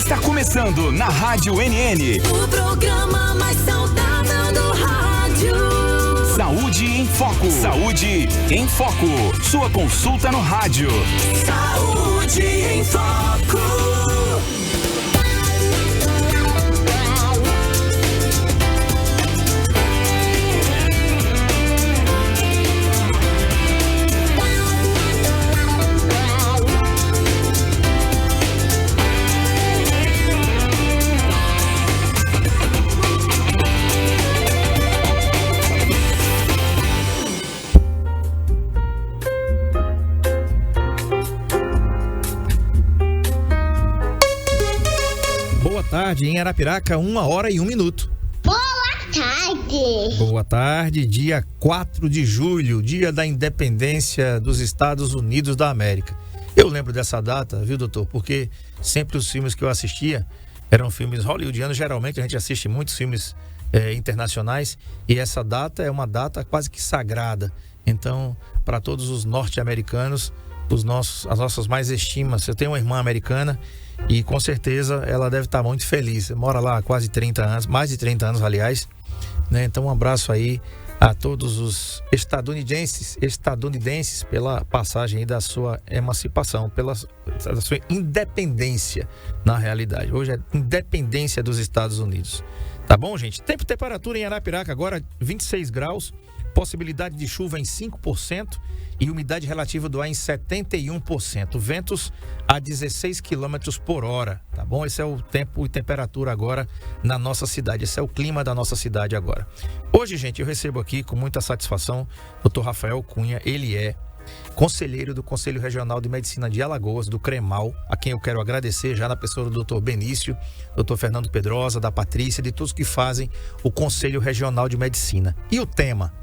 Está começando na Rádio NN. O programa mais saudável do rádio. Saúde em Foco. Saúde em Foco. Sua consulta no rádio. Saúde em Foco. Tarde em Arapiraca, 1h01. Boa tarde. Boa tarde, dia 4 de julho, dia da independência dos Estados Unidos da América. Eu lembro dessa data, viu, doutor? Porque sempre os filmes que eu assistia eram filmes hollywoodianos. Geralmente a gente assiste muitos filmes internacionais e essa data é uma data quase que sagrada. Então, para todos os norte-americanos, as nossas mais estimas. Eu tenho uma irmã americana e com certeza ela deve estar muito feliz. Mora lá há quase 30 anos, mais de 30 anos, aliás, né? Então um abraço aí a todos os estadunidenses pela passagem aí da sua emancipação, da sua independência na realidade. Hoje é independência dos Estados Unidos. Tá bom, gente? Tempo e temperatura em Arapiraca agora 26 graus, possibilidade de chuva em 5% e umidade relativa do ar em 71%. Ventos a 16 km por hora, tá bom? Esse é o tempo e temperatura agora na nossa cidade. Esse é o clima da nossa cidade agora. Hoje, gente, eu recebo aqui com muita satisfação o Dr. Rafael Cunha. Ele é conselheiro do Conselho Regional de Medicina de Alagoas, do CREMAL, a quem eu quero agradecer já na pessoa do Dr. Benício, Dr. Fernando Pedrosa, da Patrícia, de todos que fazem o Conselho Regional de Medicina. E o tema?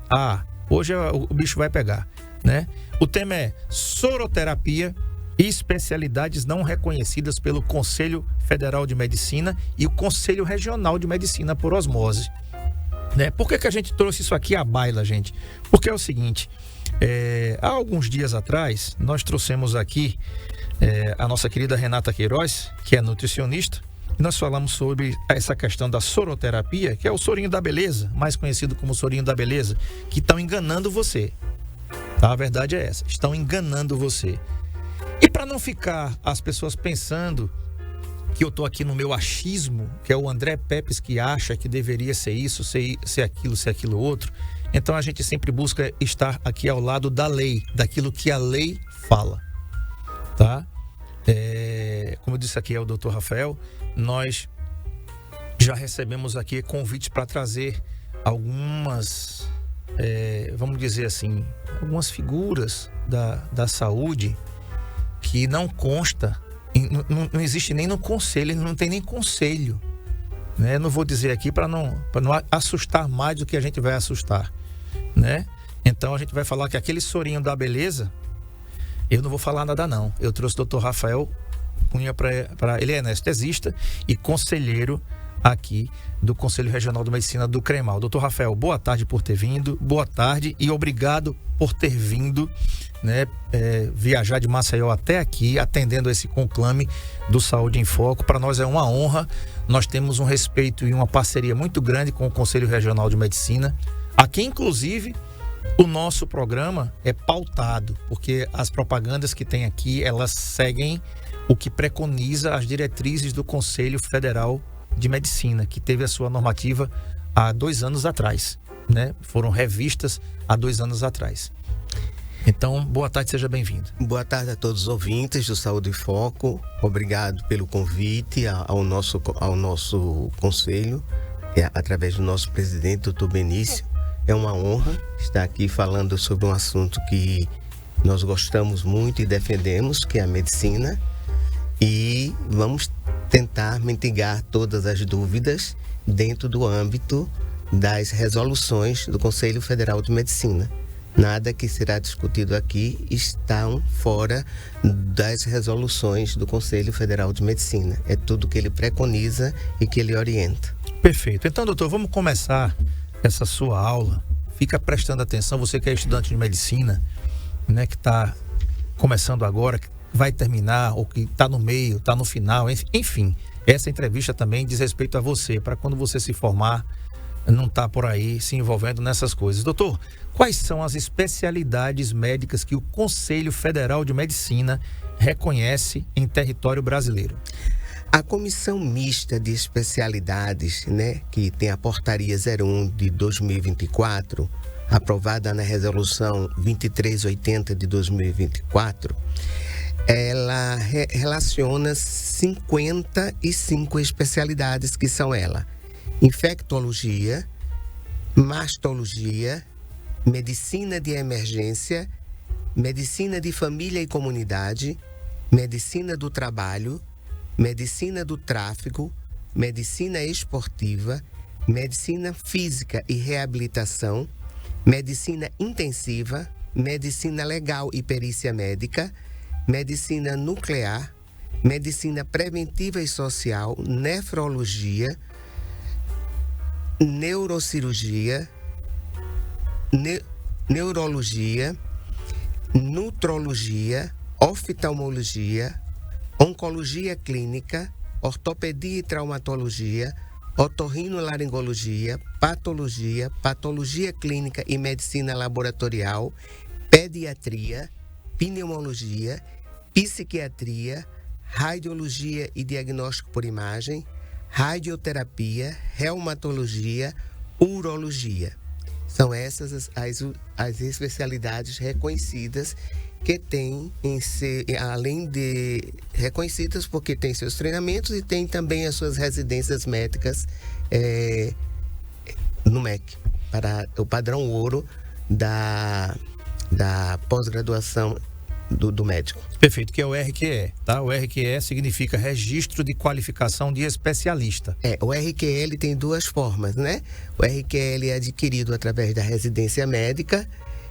Hoje o bicho vai pegar, né? O tema é soroterapia e especialidades não reconhecidas pelo Conselho Federal de Medicina e o Conselho Regional de Medicina por osmose, né? Por que a gente trouxe isso aqui à baila, gente? Porque é o seguinte, há alguns dias atrás nós trouxemos aqui a nossa querida Renata Queiroz, que é nutricionista, e nós falamos sobre essa questão da soroterapia, que é o sorinho da beleza, mais conhecido como sorinho da beleza, que estão enganando você. Tá? A verdade é essa, estão enganando você. E para não ficar as pessoas pensando que eu estou aqui no meu achismo, que é o André Pepes que acha que deveria ser isso, ser aquilo outro, então a gente sempre busca estar aqui ao lado da lei, daquilo que a lei fala, tá? Como eu disse aqui, é o Dr. Rafael, nós já recebemos aqui convites para trazer algumas, vamos dizer assim, algumas figuras da saúde que não consta, não existe nem no conselho, não tem nem conselho, né? Não vou dizer aqui para não assustar mais do que a gente vai assustar, né? Então a gente vai falar que aquele sorinho da beleza, eu não vou falar nada não. Eu trouxe o Dr. Rafael Cunha para ele é anestesista e conselheiro aqui do Conselho Regional de Medicina do CREMAL. Dr. Rafael, boa tarde por ter vindo, boa tarde e obrigado por ter vindo, né, viajar de Maceió até aqui, atendendo esse conclame do Saúde em Foco. Para nós é uma honra, nós temos um respeito e uma parceria muito grande com o Conselho Regional de Medicina, aqui inclusive o nosso programa é pautado, porque as propagandas que tem aqui, elas seguem o que preconiza as diretrizes do Conselho Federal de Medicina, que teve a sua normativa há 2 anos atrás, né? Foram revistas há 2 anos atrás. Então, boa tarde, seja bem-vindo. Boa tarde a todos os ouvintes do Saúde em Foco. Obrigado pelo convite ao nosso conselho, através do nosso presidente, Dr. Benício. É uma honra estar aqui falando sobre um assunto que nós gostamos muito e defendemos, que é a medicina. E vamos tentar mitigar todas as dúvidas dentro do âmbito das resoluções do Conselho Federal de Medicina. Nada que será discutido aqui estão fora das resoluções do Conselho Federal de Medicina. É tudo que ele preconiza e que ele orienta. Perfeito. Então, doutor, vamos começar essa sua aula. Fica prestando atenção, você que é estudante de medicina, né, que está começando agora, que vai terminar, ou que está no meio, está no final, enfim. essa entrevista também diz respeito a você, para quando você se formar, não tá por aí se envolvendo nessas coisas. Doutor, quais são as especialidades médicas que o Conselho Federal de Medicina reconhece em território brasileiro? A Comissão Mista de Especialidades, né, que tem a Portaria 01 de 2024, aprovada na Resolução 2380 de 2024, ela relaciona 55 especialidades que são infectologia, mastologia, medicina de emergência, medicina de família e comunidade, medicina do trabalho, medicina do tráfico, medicina esportiva, medicina física e reabilitação, medicina intensiva, medicina legal e perícia médica, medicina nuclear, medicina preventiva e social, nefrologia, neurocirurgia, neurologia, nutrologia, oftalmologia, oncologia clínica, ortopedia e traumatologia, otorrinolaringologia, patologia, patologia clínica e medicina laboratorial, pediatria, pneumologia, psiquiatria, radiologia e diagnóstico por imagem, radioterapia, reumatologia, urologia. São essas as especialidades reconhecidas que têm além de reconhecidas porque têm seus treinamentos e têm também as suas residências médicas no MEC, para o padrão ouro da pós-graduação do médico. Perfeito, que é o RQE, tá? O RQE significa Registro de Qualificação de Especialista. O RQE tem duas formas, né? O RQE é adquirido através da residência médica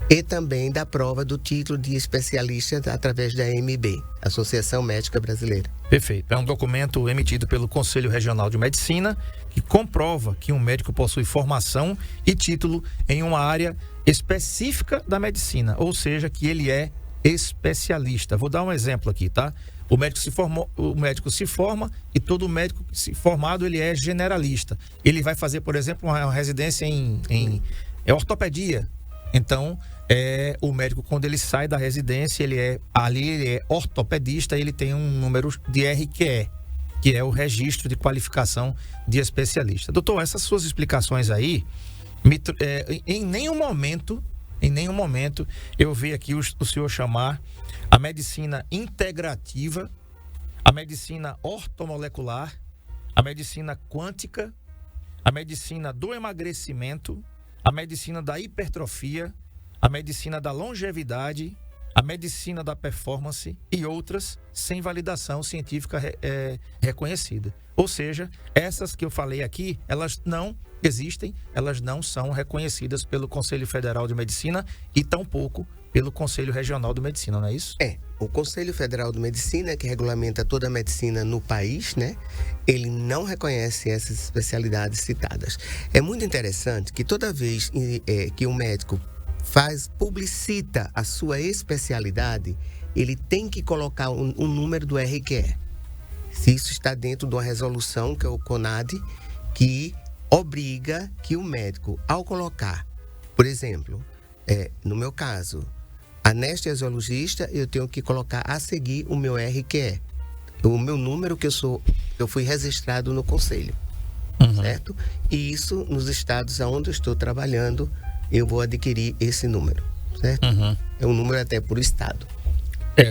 e também da prova do título de especialista através da AMB, Associação Médica Brasileira. Perfeito. É um documento emitido pelo Conselho Regional de Medicina que comprova que um médico possui formação e título em uma área específica da medicina, ou seja, que ele é especialista. Vou dar um exemplo aqui, tá? O médico se forma e todo médico formado ele é generalista. Ele vai fazer, por exemplo, uma residência em ortopedia. Então, o médico, quando ele sai da residência, ele é ortopedista, ele tem um número de RQE, que é o Registro de Qualificação de Especialista. Doutor, essas suas explicações aí, em nenhum momento eu vi aqui o senhor chamar a medicina integrativa, a medicina ortomolecular, a medicina quântica, a medicina do emagrecimento, a medicina da hipertrofia, a medicina da longevidade, a medicina da performance e outras sem validação científica reconhecida. Ou seja, essas que eu falei aqui, elas não existem, elas não são reconhecidas pelo Conselho Federal de Medicina e tampouco pelo Conselho Regional de Medicina, não é isso? O Conselho Federal de Medicina, que regulamenta toda a medicina no país, né? Ele não reconhece essas especialidades citadas. É muito interessante que toda vez que um médico publicita a sua especialidade, ele tem que colocar um número do RQE. Se isso está dentro de uma resolução, que é o CONAD, que obriga que o médico, ao colocar, por exemplo, no meu caso, anestesiologista, eu tenho que colocar a seguir o meu RQE, o meu número que eu fui registrado no conselho, certo? E isso, nos estados onde eu estou trabalhando, eu vou adquirir esse número, certo? É um número até por estado.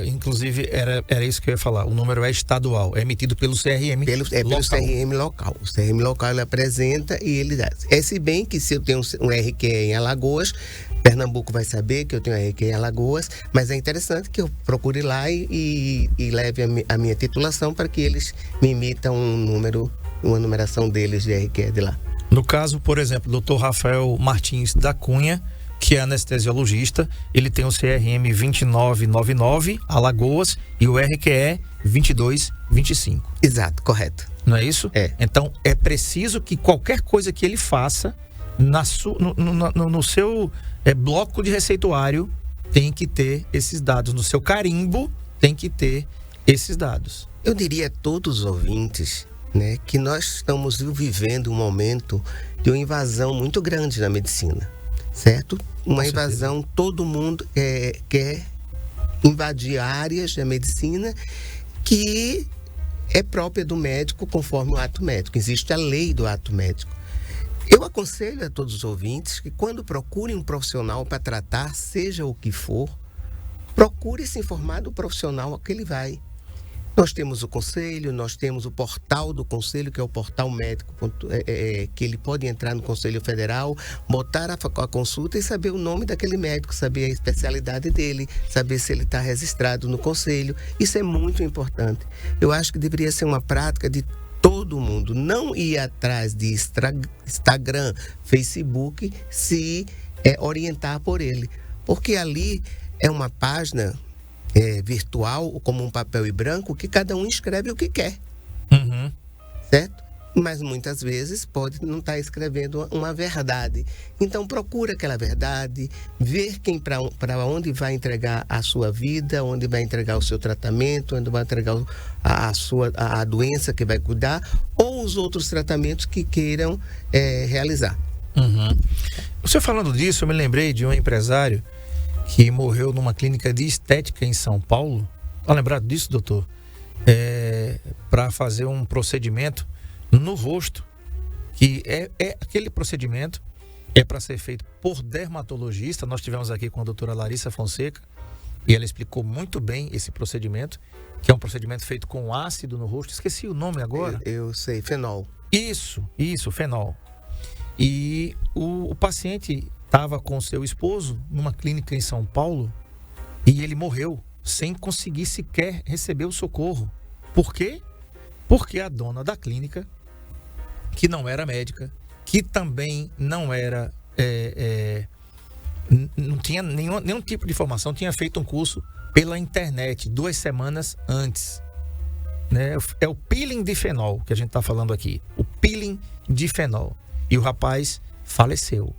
Inclusive, era isso que eu ia falar. O número é estadual, é emitido pelo CRM pelo CRM local. O CRM local ele apresenta e ele dá. Se bem que se eu tenho um RQE em Alagoas, Pernambuco vai saber que eu tenho RQE em Alagoas, mas é interessante que eu procure lá e leve a minha titulação para que eles me emitam uma numeração deles de RQE de lá. No caso, por exemplo, o Dr. Rafael Martins da Cunha, que é anestesiologista, ele tem o CRM 2999, Alagoas, e o RQE 2225. Exato, correto. Não é isso? Então, é preciso que qualquer coisa que ele faça no seu bloco de receituário tem que ter esses dados. No seu carimbo tem que ter esses dados. Eu diria a todos os ouvintes né, que nós estamos vivendo um momento de uma invasão muito grande na medicina, certo? Uma invasão, todo mundo quer invadir áreas da medicina que é própria do médico conforme o ato médico. Existe a lei do ato médico. Eu aconselho a todos os ouvintes que quando procurem um profissional para tratar, seja o que for, procure se informar do profissional a que ele vai. Nós temos o conselho, nós temos o portal do conselho, que é o portal médico, que ele pode entrar no Conselho Federal, botar a consulta e saber o nome daquele médico, saber a especialidade dele, saber se ele está registrado no conselho. Isso é muito importante. Eu acho que deveria ser uma prática de todo mundo, não ir atrás de Instagram, Facebook, se orientar por ele. Porque ali é uma página virtual, como um papel e branco, que cada um escreve o que quer. Uhum. Certo? Mas muitas vezes pode não estar escrevendo uma verdade. Então procura aquela verdade, ver quem para onde vai entregar a sua vida, onde vai entregar o seu tratamento, onde vai entregar a doença que vai cuidar, ou os outros tratamentos que queiram realizar. Uhum. Você falando disso, eu me lembrei de um empresário que morreu numa clínica de estética em São Paulo. Tá lembrado disso, doutor? Para fazer um procedimento no rosto, que aquele procedimento é para ser feito por dermatologista. Nós tivemos aqui com a doutora Larissa Fonseca e ela explicou muito bem esse procedimento, que é um procedimento feito com ácido no rosto. Esqueci o nome agora. Eu sei, fenol. Isso, fenol. E o paciente estava com seu esposo numa clínica em São Paulo e ele morreu sem conseguir sequer receber o socorro. Por quê? Porque a dona da clínica, que não era médica, que também não era, não tinha nenhum tipo de formação, tinha feito um curso pela internet 2 semanas antes. Né? É o peeling de fenol que a gente está falando aqui. O peeling de fenol. E o rapaz faleceu.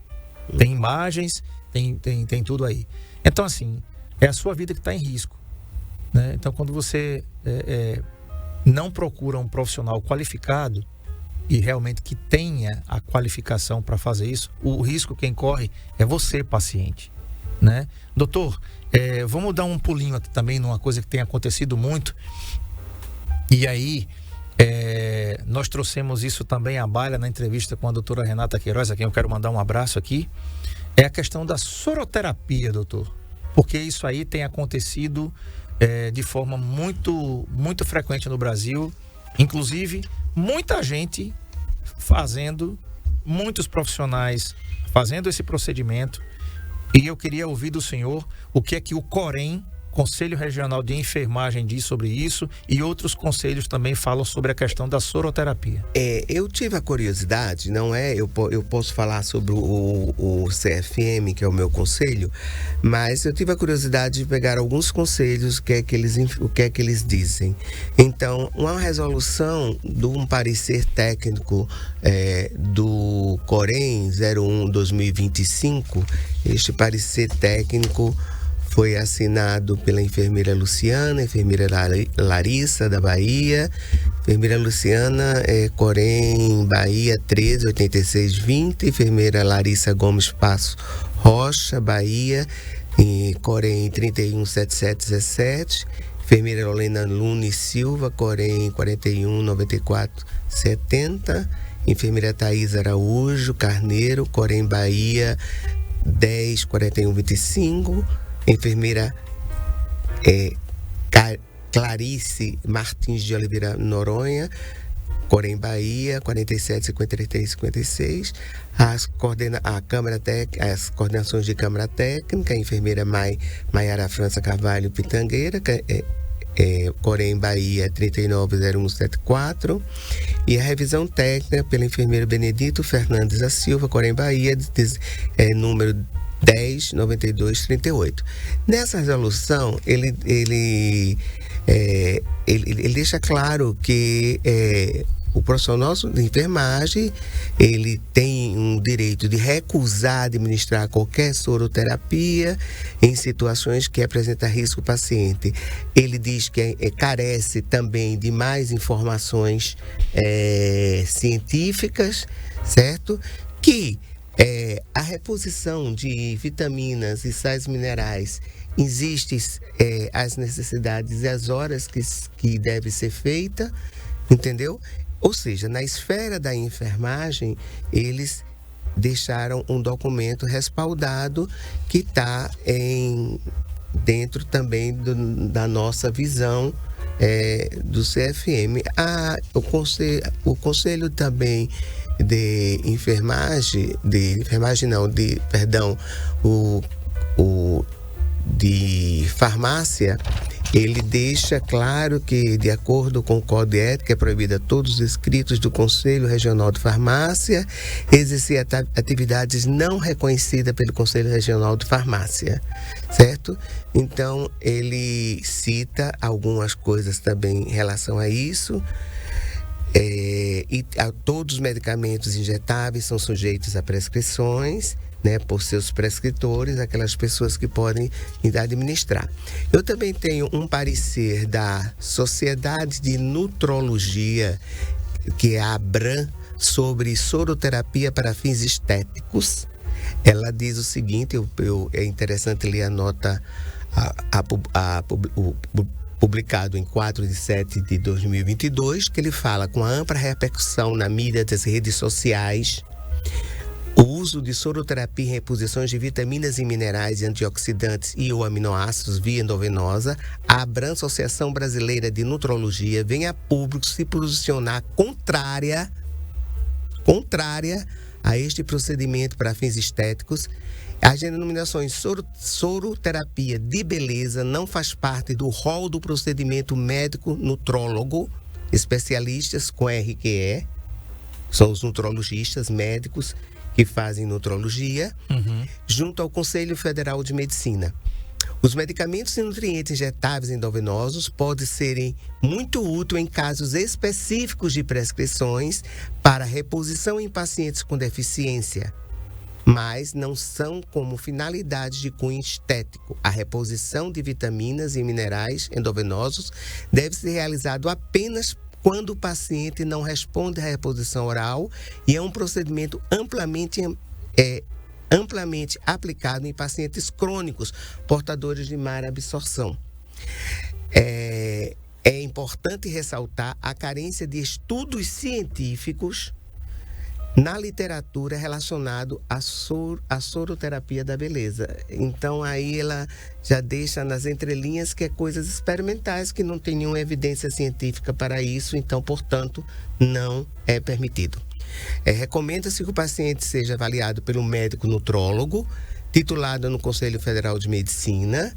Tem imagens, tem tudo aí. Então, assim, é a sua vida que está em risco. Né? Então, quando você não procura um profissional qualificado e realmente que tenha a qualificação para fazer isso, o risco quem corre é você, paciente. Né? Doutor, vamos dar um pulinho aqui também numa coisa que tem acontecido muito. E aí, nós trouxemos isso também à baila na entrevista com a doutora Renata Queiroz, a quem eu quero mandar um abraço aqui. É a questão da soroterapia, doutor. Porque isso aí tem acontecido de forma muito, muito frequente no Brasil. Inclusive, muita gente fazendo, muitos profissionais fazendo esse procedimento. E eu queria ouvir do senhor o que é que o COREN, Conselho Regional de Enfermagem, diz sobre isso, e outros conselhos também falam sobre a questão da soroterapia. Eu tive a curiosidade, eu posso falar sobre o CFM, que é o meu conselho, mas eu tive a curiosidade de pegar alguns conselhos, o que é que eles dizem. Então, uma resolução de um parecer técnico do COREN 01/2025, este parecer técnico foi assinado pela enfermeira Luciana, enfermeira Larissa, da Bahia. Enfermeira Luciana, COREN Bahia 138620. Enfermeira Larissa Gomes Passo Rocha, Bahia, COREN 317717. Enfermeira Lorena Lune Silva, COREN 419470. Enfermeira Thaís Araújo Carneiro, COREN Bahia 104125. Enfermeira Clarice Martins de Oliveira Noronha, COREN Bahia 475356. As coordenações de Câmara Técnica, a enfermeira Maiara França Carvalho Pitangueira, COREN Bahia 390174. E a revisão técnica pelo enfermeiro Benedito Fernandes da Silva, COREN Bahia, número 109238. Nessa resolução, ele deixa claro que o profissional de enfermagem, ele tem um direito de recusar administrar qualquer soroterapia em situações que apresentam risco ao paciente. Ele diz que carece também de mais informações científicas, certo? Que a reposição de vitaminas e sais minerais existem as necessidades e as horas que deve ser feita, entendeu? Ou seja, na esfera da enfermagem, eles deixaram um documento respaldado que está dentro também da nossa visão do CFM. O Conselho também de farmácia, ele deixa claro que, de acordo com o Código de Ética, é proibido a todos os inscritos do Conselho Regional de Farmácia exercer atividades não reconhecidas pelo Conselho Regional de Farmácia, certo? Então, ele cita algumas coisas também em relação a isso. Todos os medicamentos injetáveis são sujeitos a prescrições, né, por seus prescritores, aquelas pessoas que podem administrar. Eu também tenho um parecer da Sociedade de Nutrologia, que é a ABRAM, sobre soroterapia para fins estéticos. Ela diz o seguinte, é interessante ler a nota publicado em 4/7/2022, que ele fala: com a ampla repercussão na mídia das redes sociais, o uso de soroterapia em reposições de vitaminas e minerais e antioxidantes e ou aminoácidos via endovenosa, a ABRAM, Associação Brasileira de Nutrologia, vem a público se posicionar contrária a este procedimento para fins estéticos. As denominações soroterapia de beleza não faz parte do rol do procedimento médico nutrólogo. Especialistas com RQE, são os nutrologistas médicos que fazem nutrologia, junto ao Conselho Federal de Medicina. Os medicamentos e nutrientes injetáveis endovenosos podem serem muito úteis em casos específicos de prescrições para reposição em pacientes com deficiência, mas não são como finalidade de cunho estético. A reposição de vitaminas e minerais endovenosos deve ser realizada apenas quando o paciente não responde à reposição oral, e é um procedimento amplamente aplicado em pacientes crônicos, portadores de má absorção. É importante ressaltar a carência de estudos científicos na literatura relacionado à soroterapia da beleza. Então, aí ela já deixa nas entrelinhas que é coisas experimentais, que não tem nenhuma evidência científica para isso, então, portanto, não é permitido. Recomenda-se que o paciente seja avaliado pelo médico nutrólogo, titulado no Conselho Federal de Medicina,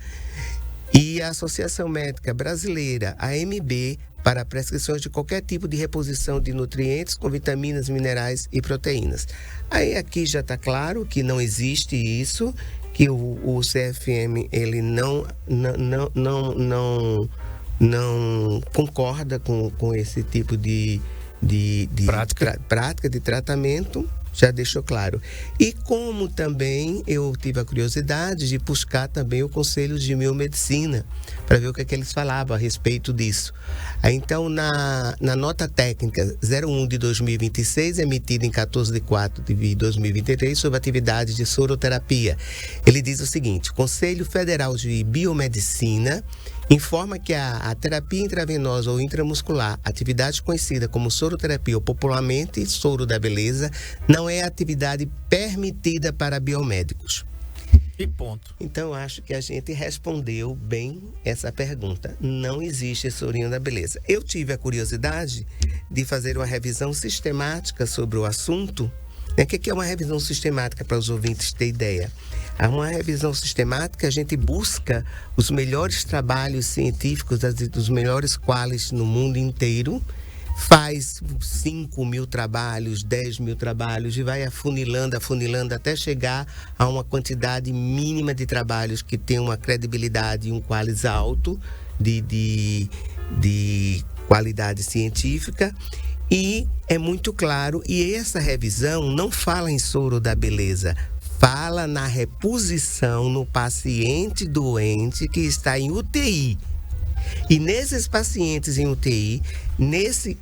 e a Associação Médica Brasileira, AMB, para prescrições de qualquer tipo de reposição de nutrientes com vitaminas, minerais e proteínas. Aí aqui já está claro que não existe isso, que o CFM ele não concorda com esse tipo de prática de tratamento. Já deixou claro. E como também eu tive a curiosidade de buscar também o Conselho de Biomedicina, para ver o que é que eles falavam a respeito disso. Então, na nota técnica 01 de 2026, emitida em 14/4 de 2023, sobre atividades de soroterapia, ele diz o seguinte: Conselho Federal de Biomedicina informa que a terapia intravenosa ou intramuscular, atividade conhecida como soroterapia ou popularmente soro da beleza, não é atividade permitida para biomédicos. E ponto. Então, acho que a gente respondeu bem essa pergunta. Não existe sorinho da beleza. Eu tive a curiosidade de fazer uma revisão sistemática sobre o assunto. O que é uma revisão sistemática, para os ouvintes terem ideia? Uma revisão sistemática, a gente busca os melhores trabalhos científicos dos melhores qualis no mundo inteiro, faz 5.000 trabalhos, 10.000 trabalhos e vai afunilando até chegar a uma quantidade mínima de trabalhos que tem uma credibilidade e um qualis alto de qualidade científica. E é muito claro, e essa revisão não fala em soro da beleza, fala na reposição no paciente doente que está em UTI. E nesses pacientes em UTI,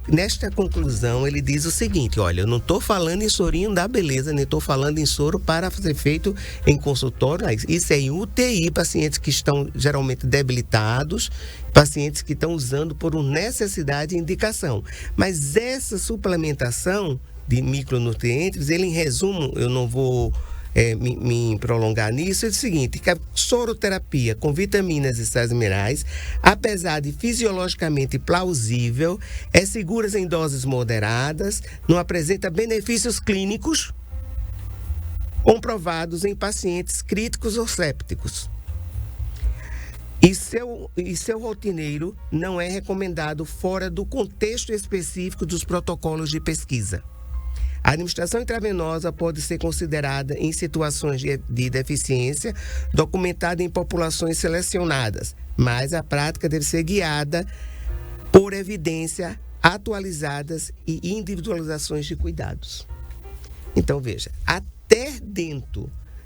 nesta conclusão, ele diz o seguinte: olha, eu não estou falando em sorinho da beleza, nem estou falando em soro para ser feito em consultório. Isso é em UTI, pacientes que estão geralmente debilitados, pacientes que estão usando por necessidade e indicação. Mas essa suplementação de micronutrientes, ele em resumo, eu não vou me prolongar nisso, é o seguinte: que a soroterapia com vitaminas e sais minerais, apesar de fisiologicamente plausível, é segura em doses moderadas, não apresenta benefícios clínicos comprovados em pacientes críticos ou sépticos. E seu rotineiro não é recomendado fora do contexto específico dos protocolos de pesquisa. A administração intravenosa pode ser considerada em situações de deficiência documentada em populações selecionadas, mas a prática deve ser guiada por evidência atualizadas e individualizações de cuidados. Então, veja, até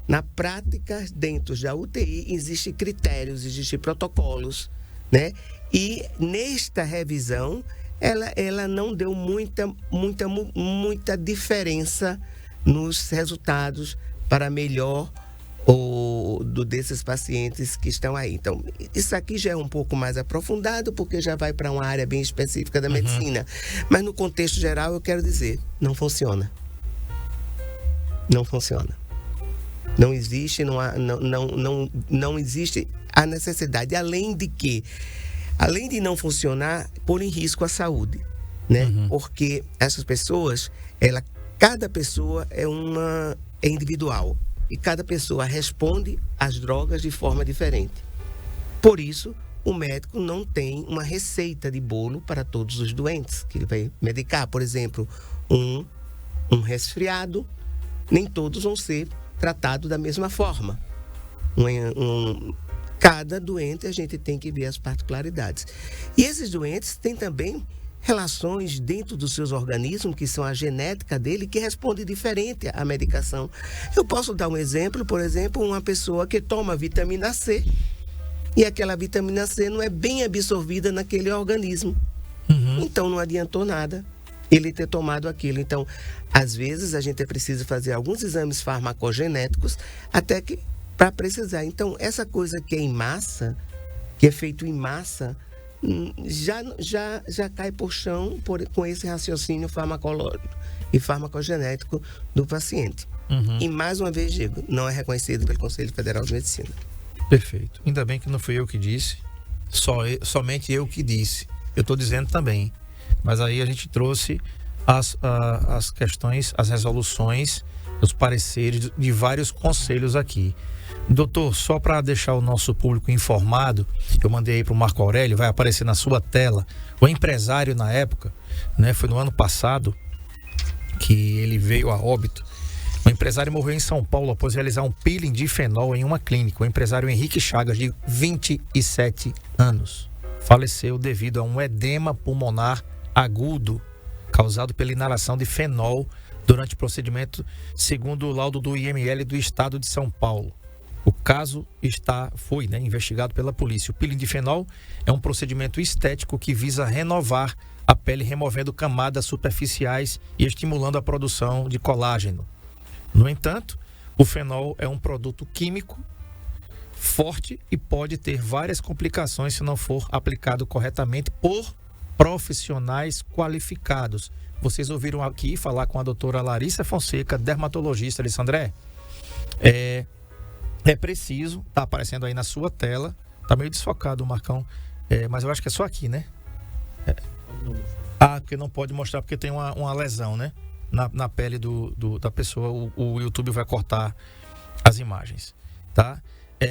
na prática, dentro da UTI, existem critérios, existem protocolos, né? E nesta revisão, ela não deu muita diferença nos resultados para melhor desses pacientes que estão aí. Então, isso aqui já é um pouco mais aprofundado, porque já vai para uma área bem específica da medicina. Mas no contexto geral, eu quero dizer, não funciona. Não funciona. Não existe, não existe a necessidade, além de não funcionar, pôr em risco a saúde, né? Porque essas pessoas, cada pessoa é individual e cada pessoa responde às drogas de forma diferente. Por isso, o médico não tem uma receita de bolo para todos os doentes que ele vai medicar. Por exemplo, um resfriado, nem todos vão ser tratados da mesma forma. Cada doente a gente tem que ver as particularidades. E esses doentes têm também relações dentro dos seus organismos, que são a genética dele, que responde diferente à medicação. Eu posso dar um exemplo, por exemplo, uma pessoa que toma vitamina C e aquela vitamina C não é bem absorvida naquele organismo. Então não adiantou nada ele ter tomado aquilo. Então, às vezes a gente precisa fazer alguns exames farmacogenéticos até que para precisar. Então, essa coisa que é em massa, que é feito em massa, já cai por chão com esse raciocínio farmacológico e farmacogenético do paciente. E mais uma vez digo, não é reconhecido pelo Conselho Federal de Medicina. Perfeito. Ainda bem que não fui eu que disse, somente eu que disse. Eu estou dizendo também. Mas aí a gente trouxe as questões, as resoluções, os pareceres de vários conselhos aqui. Doutor, só para deixar o nosso público informado, eu mandei aí para o Marco Aurélio, vai aparecer na sua tela, o empresário na época, né, foi no ano passado que ele veio a óbito. O empresário morreu em São Paulo após realizar um peeling de fenol em uma clínica. O empresário Henrique Chagas, de 27 anos, faleceu devido a um edema pulmonar agudo causado pela inalação de fenol durante o procedimento, segundo o laudo do IML do estado de São Paulo. O caso foi investigado pela polícia. O peeling de fenol é um procedimento estético que visa renovar a pele, removendo camadas superficiais e estimulando a produção de colágeno. No entanto, o fenol é um produto químico forte e pode ter várias complicações se não for aplicado corretamente por profissionais qualificados. Vocês ouviram aqui falar com a doutora Larissa Fonseca, dermatologista. Alessandré, é preciso, tá aparecendo aí na sua tela, tá meio desfocado o Marcão, mas eu acho que é só aqui, né? Porque não pode mostrar porque tem uma lesão, né? Na pele da pessoa, o YouTube vai cortar as imagens, tá?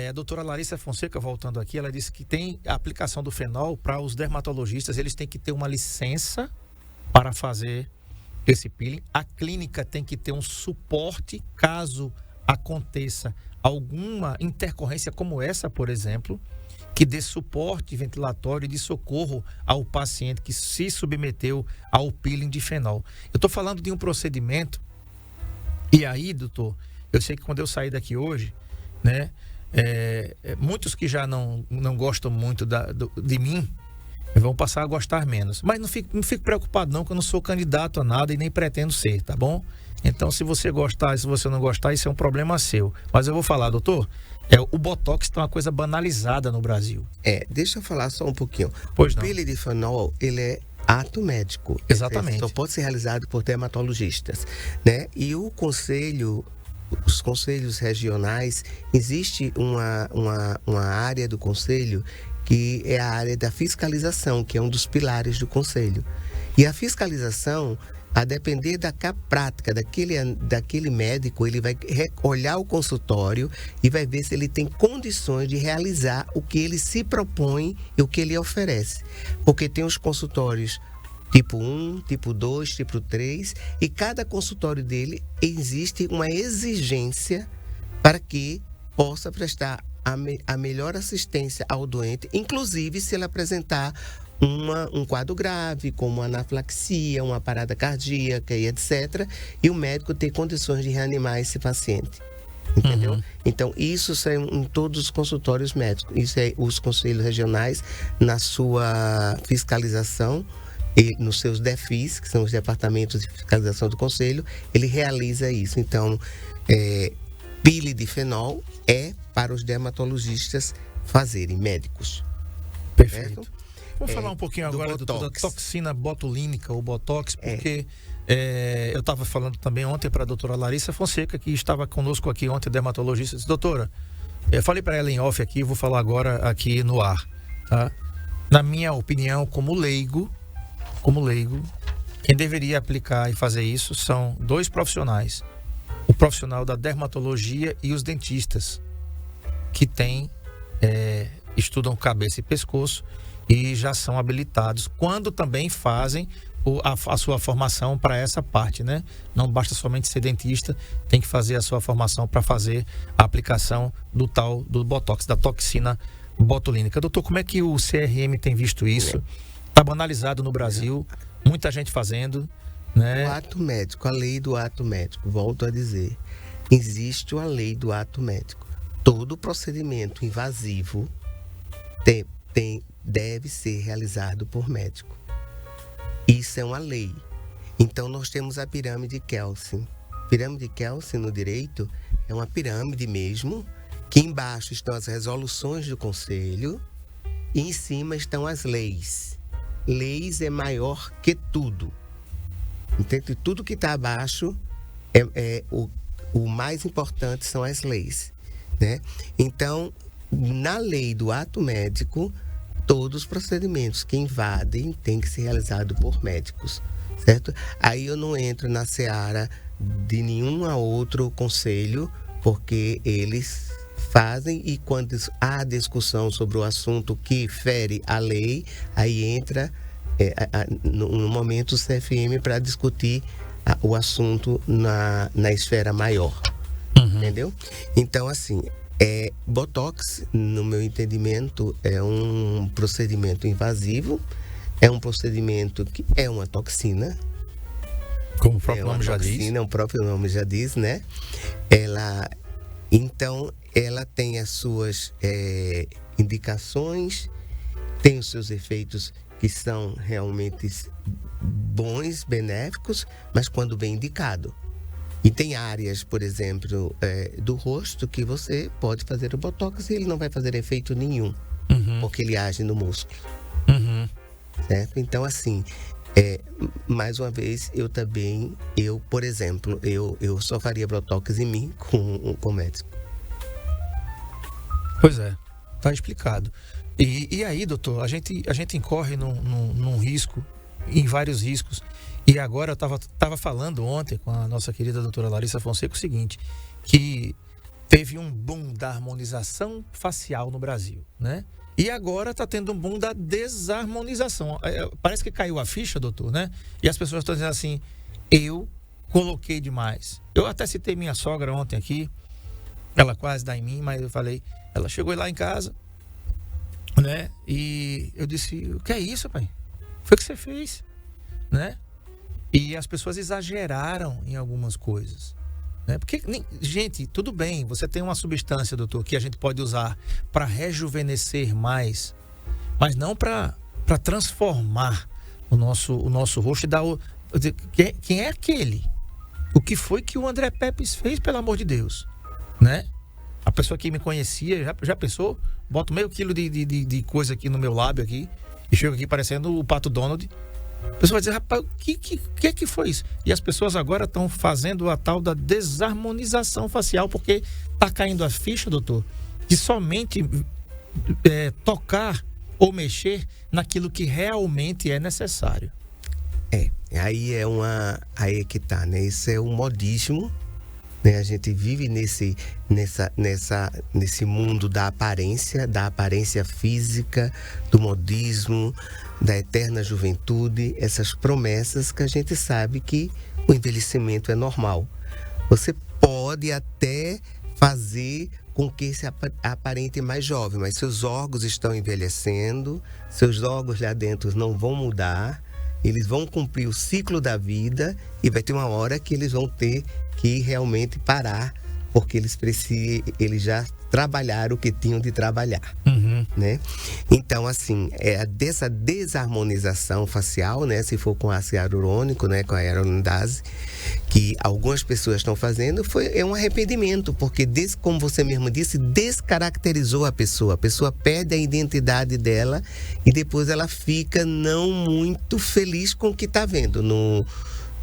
A doutora Larissa Fonseca, voltando aqui, ela disse que tem a aplicação do fenol para os dermatologistas, eles têm que ter uma licença para fazer esse peeling. A clínica tem que ter um suporte caso aconteça alguma intercorrência como essa, por exemplo, que dê suporte ventilatório e de socorro ao paciente que se submeteu ao peeling de fenol. Eu estou falando de um procedimento, e aí, doutor, eu sei que quando eu sair daqui hoje, né, muitos que já não gostam muito de mim, vão passar a gostar menos. Mas não fico preocupado não, que eu não sou candidato a nada e nem pretendo ser, tá bom? Então, se você gostar e se você não gostar, isso é um problema seu. Mas eu vou falar, doutor, o Botox está uma coisa banalizada no Brasil. Deixa eu falar só um pouquinho. Pois não. O peeling de fenol, ele é ato médico. Exatamente. Só pode ser realizado por dermatologistas, né? E os conselhos regionais, existe uma área do conselho que é a área da fiscalização, que é um dos pilares do conselho. E a fiscalização, a depender da prática daquele médico, ele vai olhar o consultório e vai ver se ele tem condições de realizar o que ele se propõe e o que ele oferece. Porque tem os consultórios tipo 1, tipo 2, tipo 3, e cada consultório dele existe uma exigência para que possa prestar a melhor assistência ao doente, inclusive se ele apresentar um quadro grave, como anafilaxia, uma parada cardíaca e etc. E o médico ter condições de reanimar esse paciente. Entendeu? Uhum. Então, isso é em todos os consultórios médicos. Isso é os conselhos regionais, na sua fiscalização e nos seus DEFIs, que são os departamentos de fiscalização do conselho, ele realiza isso. Então, peeling de fenol é para os dermatologistas fazerem, médicos. Perfeito. Certo? Vamos falar um pouquinho agora da toxina botulínica, ou Botox, porque eu estava falando também ontem para a doutora Larissa Fonseca, que estava conosco aqui ontem, dermatologista. Disse, doutora, eu falei para ela em off aqui, vou falar agora aqui no ar. Tá? Na minha opinião, como leigo, quem deveria aplicar e fazer isso são dois profissionais. O profissional da dermatologia e os dentistas, que estudam cabeça e pescoço e já são habilitados, quando também fazem a sua formação para essa parte, né? Não basta somente ser dentista, tem que fazer a sua formação para fazer a aplicação do Botox, da toxina botulínica. Doutor, como é que o CRM tem visto isso? Está banalizado no Brasil, muita gente fazendo, né? O ato médico, a lei do ato médico, volto a dizer, existe a lei do ato médico. Todo procedimento invasivo deve ser realizado por médico. Isso é uma lei. Então, nós temos a pirâmide Kelsen. Pirâmide Kelsen no direito é uma pirâmide mesmo, que embaixo estão as resoluções do conselho e em cima estão as leis. Leis é maior que tudo. Entende? Tudo que está abaixo, o mais importante são as leis, né? Então, na lei do ato médico, todos os procedimentos que invadem têm que ser realizados por médicos, certo? Aí eu não entro na seara de nenhum outro conselho, porque eles fazem, e quando há discussão sobre o assunto que fere a lei, aí entra no momento o CFM para discutir o assunto na esfera maior. Entendeu? Então, assim, Botox, no meu entendimento, é um procedimento invasivo, é um procedimento que é uma toxina. Como o próprio nome já diz. O próprio nome já diz, né? Então, ela tem as suas indicações, tem os seus efeitos que são realmente bons, benéficos, mas quando bem indicado. E tem áreas, por exemplo, do rosto que você pode fazer o Botox e ele não vai fazer efeito nenhum, porque ele age no músculo. Certo? Então, assim, mais uma vez, por exemplo, eu só faria Botox em mim com médico. Pois é, tá explicado. E aí, doutor, a gente incorre num risco, em vários riscos. E agora eu estava falando ontem com a nossa querida doutora Larissa Fonseca o seguinte, que teve um boom da harmonização facial no Brasil, né? E agora está tendo um boom da desarmonização. Parece que caiu a ficha, doutor, né? E as pessoas estão dizendo assim, eu coloquei demais. Eu até citei minha sogra ontem aqui. ela quase dá em mim, mas eu falei, ela chegou lá em casa, né? E eu disse, o que é isso, pai? Foi o que você fez, né? E as pessoas exageraram em algumas coisas, né? Porque, gente, tudo bem, você tem uma substância, doutor, que a gente pode usar para rejuvenescer mais, mas não para transformar o nosso rosto e dar quem é aquele? O que foi que o André Pepes fez, pelo amor de Deus, né? A pessoa que me conhecia, já pensou? Boto meio quilo de coisa aqui no meu lábio aqui e chego aqui parecendo o Pato Donald. A pessoa vai dizer, rapaz, o que foi isso? E as pessoas agora estão fazendo a tal da desarmonização facial, porque tá caindo a ficha, doutor, de somente tocar ou mexer naquilo que realmente é necessário. Aí é que tá, né? Isso é um modismo, né? A gente vive nesse mundo da aparência física, do modismo, da eterna juventude, essas promessas que a gente sabe que o envelhecimento é normal. Você pode até fazer com que se aparente mais jovem, mas seus órgãos estão envelhecendo, seus órgãos lá dentro não vão mudar, eles vão cumprir o ciclo da vida e vai ter uma hora que eles vão ter que realmente parar, porque eles já trabalharam o que tinham de trabalhar, né? Então, assim, dessa desarmonização facial, né? Se for com ácido hialurônico, né? Com a hyaluronidase, que algumas pessoas estão fazendo, é um arrependimento, porque, como você mesmo disse, descaracterizou a pessoa perde a identidade dela e depois ela fica não muito feliz com o que está vendo. No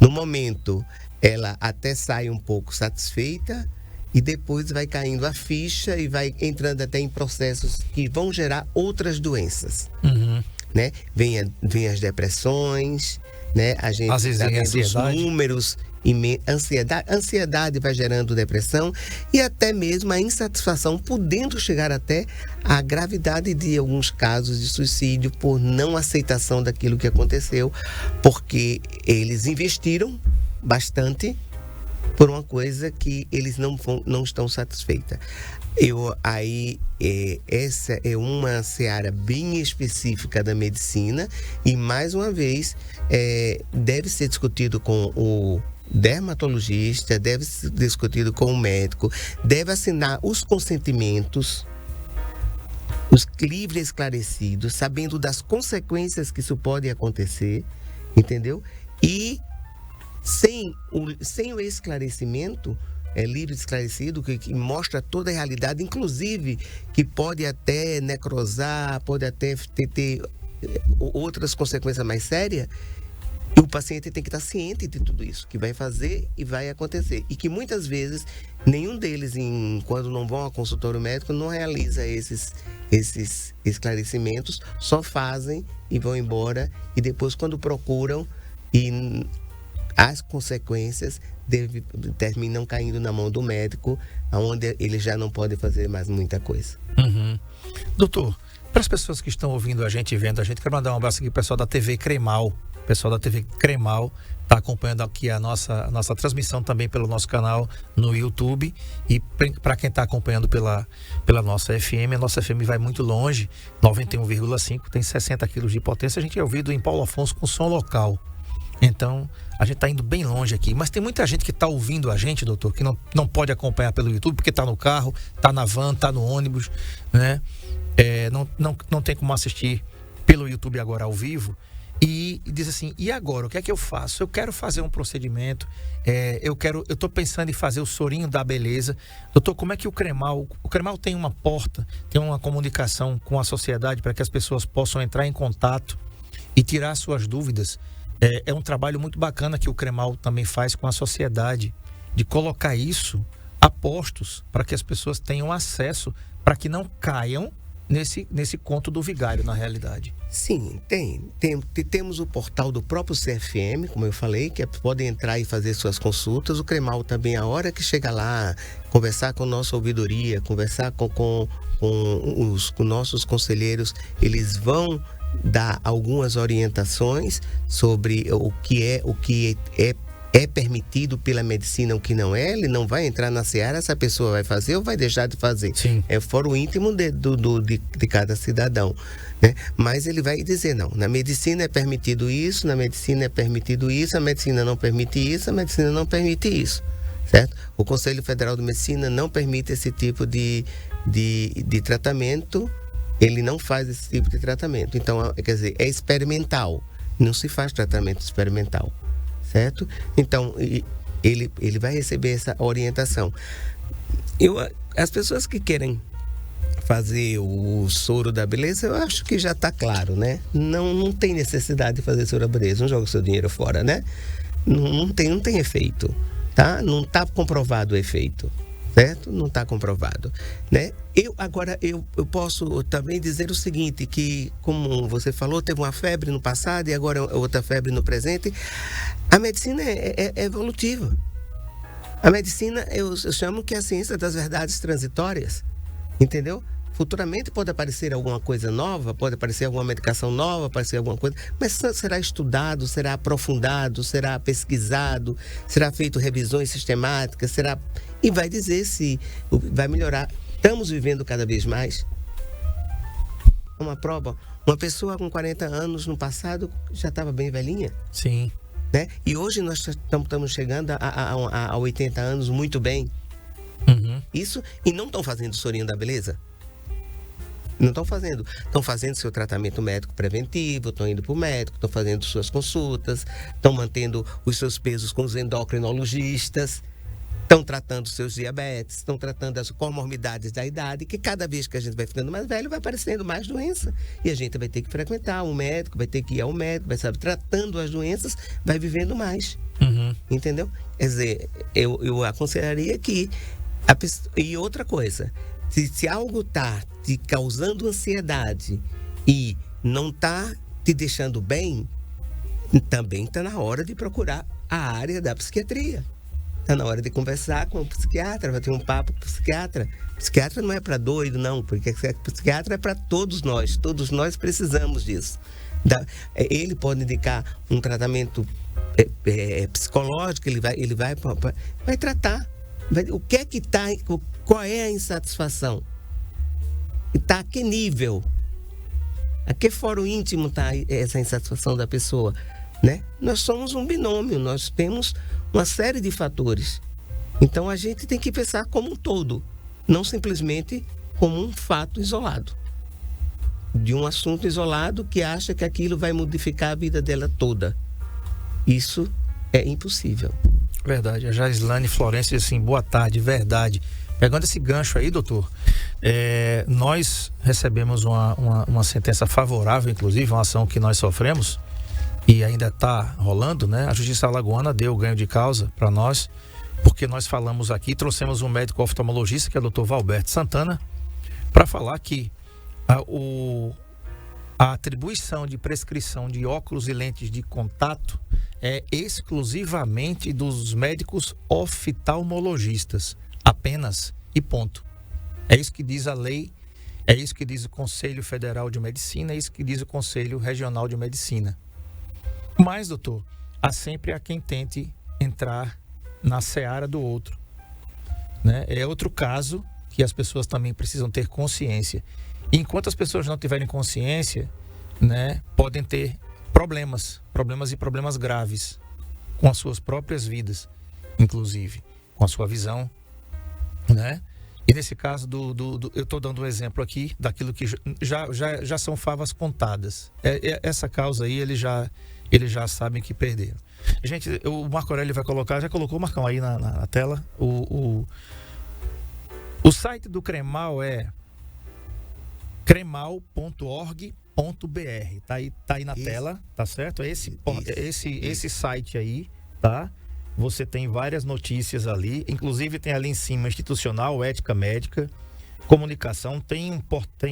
momento, ela até sai um pouco satisfeita, e depois vai caindo a ficha e vai entrando até em processos que vão gerar outras doenças, né? Vem as depressões, né? A gente às vezes vem os números, ansiedade vai gerando depressão e até mesmo a insatisfação, podendo chegar até a gravidade de alguns casos de suicídio por não aceitação daquilo que aconteceu, porque eles investiram bastante por uma coisa que eles não estão satisfeitos. Essa é uma seara bem específica da medicina e, mais uma vez, deve ser discutido com o dermatologista, deve ser discutido com o médico, deve assinar os consentimentos, os livres esclarecidos, sabendo das consequências que isso pode acontecer, entendeu? E sem o esclarecimento, livre esclarecido, que mostra toda a realidade, inclusive que pode até necrosar, pode até ter outras consequências mais sérias, e o paciente tem que estar ciente de tudo isso, que vai fazer e vai acontecer. E que muitas vezes, nenhum deles, quando não vão ao consultório médico, não realiza esses esclarecimentos, só fazem e vão embora, e depois quando procuram, e as consequências terminam caindo na mão do médico, onde ele já não pode fazer mais muita coisa. Doutor, para as pessoas que estão ouvindo a gente e vendo a gente, quero mandar um abraço aqui pro pessoal da TV Cremal. O pessoal da TV Cremal está acompanhando aqui a nossa transmissão também pelo nosso canal no YouTube. E para quem está acompanhando pela nossa FM, a nossa FM vai muito longe, 91,5, tem 60 quilos de potência. A gente é ouvido em Paulo Afonso com som local. Então, a gente está indo bem longe aqui. Mas tem muita gente que está ouvindo a gente, doutor, que não pode acompanhar pelo YouTube, porque está no carro, está na van, está no ônibus, né? Não tem como assistir pelo YouTube agora ao vivo. E diz assim, e agora? O que é que eu faço? Eu quero fazer um procedimento, eu estou pensando em fazer o sorinho da beleza. Doutor, como é que o Cremal tem uma porta, tem uma comunicação com a sociedade para que as pessoas possam entrar em contato e tirar suas dúvidas? É um trabalho muito bacana que o Cremal também faz com a sociedade, de colocar isso a postos para que as pessoas tenham acesso, para que não caiam nesse conto do vigário, na realidade. Sim, temos o portal do próprio CFM, como eu falei, que podem entrar e fazer suas consultas. O Cremal também, a hora que chega lá, conversar com a nossa ouvidoria, conversar com os nossos conselheiros, eles vão dar algumas orientações sobre o que é é permitido pela medicina, o que não é, ele não vai entrar na seara, essa pessoa vai fazer ou vai deixar de fazer. Sim. É fora o íntimo de cada cidadão, né? Mas ele vai dizer, não, na medicina é permitido isso, na medicina é permitido isso, a medicina não permite isso, a medicina não permite isso, certo? O Conselho Federal de Medicina não permite esse tipo de tratamento, ele não faz esse tipo de tratamento. Então, quer dizer, é experimental, não se faz tratamento experimental. Certo? Então, ele vai receber essa orientação. As pessoas que querem fazer o soro da beleza, eu acho que já está claro, né? Não tem necessidade de fazer soro da beleza, não joga o seu dinheiro fora, né? Não tem efeito, tá? Não está comprovado o efeito, certo? Não está comprovado, né? Agora, eu posso também dizer o seguinte, que como você falou, teve uma febre no passado e agora outra febre no presente. A medicina é evolutiva. A medicina, eu chamo que é a ciência das verdades transitórias, entendeu? Futuramente pode aparecer alguma coisa nova, pode aparecer alguma medicação nova, aparecer alguma coisa, mas será estudado, será aprofundado, será pesquisado, será feito revisões sistemáticas, e vai dizer se vai melhorar. Estamos vivendo cada vez mais. Uma prova, uma pessoa com 40 anos no passado já estava bem velhinha. Sim. Né? E hoje nós estamos chegando a 80 anos muito bem. Uhum. Isso, e não estão fazendo sorinho da beleza. Não estão fazendo. Estão fazendo seu tratamento médico preventivo, estão indo para o médico, estão fazendo suas consultas, estão mantendo os seus pesos com os endocrinologistas, estão tratando seus diabetes, estão tratando as comorbidades da idade, que cada vez que a gente vai ficando mais velho, vai aparecendo mais doença. E a gente vai ter que frequentar um médico, vai ter que ir ao médico, vai saber, tratando as doenças, vai vivendo mais. Uhum. Entendeu? Quer dizer, eu aconselharia que... E outra coisa, se algo está te causando ansiedade e não está te deixando bem, também está na hora de procurar a área da psiquiatria. Está na hora de conversar com o psiquiatra, vai ter um papo com o psiquiatra. Psiquiatra não é para doido, não, porque psiquiatra é para todos nós precisamos disso. Ele pode indicar um tratamento psicológico, ele vai tratar. O que é que está, qual é a insatisfação? Está a que nível? A que foro íntimo está essa insatisfação da pessoa? Né? Nós somos um binômio, nós temos uma série de fatores. Então a gente tem que pensar como um todo, não simplesmente como um fato isolado. De um assunto isolado que acha que aquilo vai modificar a vida dela toda. Isso é impossível. Verdade. A Jaislane Florencio diz assim, boa tarde, verdade. Pegando esse gancho aí, doutor, nós recebemos uma sentença favorável, inclusive, uma ação que nós sofremos, e ainda está rolando, né? A Justiça Alagoana deu o ganho de causa para nós, porque nós falamos aqui, trouxemos um médico oftalmologista, que é o Dr. Valberto Santana, para falar que a atribuição de prescrição de óculos e lentes de contato é exclusivamente dos médicos oftalmologistas, apenas, e ponto. É isso que diz a lei, é isso que diz o Conselho Federal de Medicina, é isso que diz o Conselho Regional de Medicina. Mas, doutor, há sempre quem tente entrar na seara do outro, né? É outro caso que as pessoas também precisam ter consciência. E enquanto as pessoas não tiverem consciência, né, podem ter problemas e problemas graves com as suas próprias vidas, inclusive com a sua visão, né? E nesse caso eu estou dando um exemplo aqui daquilo que já são favas contadas. Essa causa aí eles já sabem que perderam. Gente, o Marco Aurélio vai colocar, já colocou o Marcão aí na tela. O site do CREMAL é cremal.org.br. Tá aí na tela, tá certo? Esse site aí, tá? Você tem várias notícias ali, inclusive tem ali em cima institucional, ética médica, comunicação, tem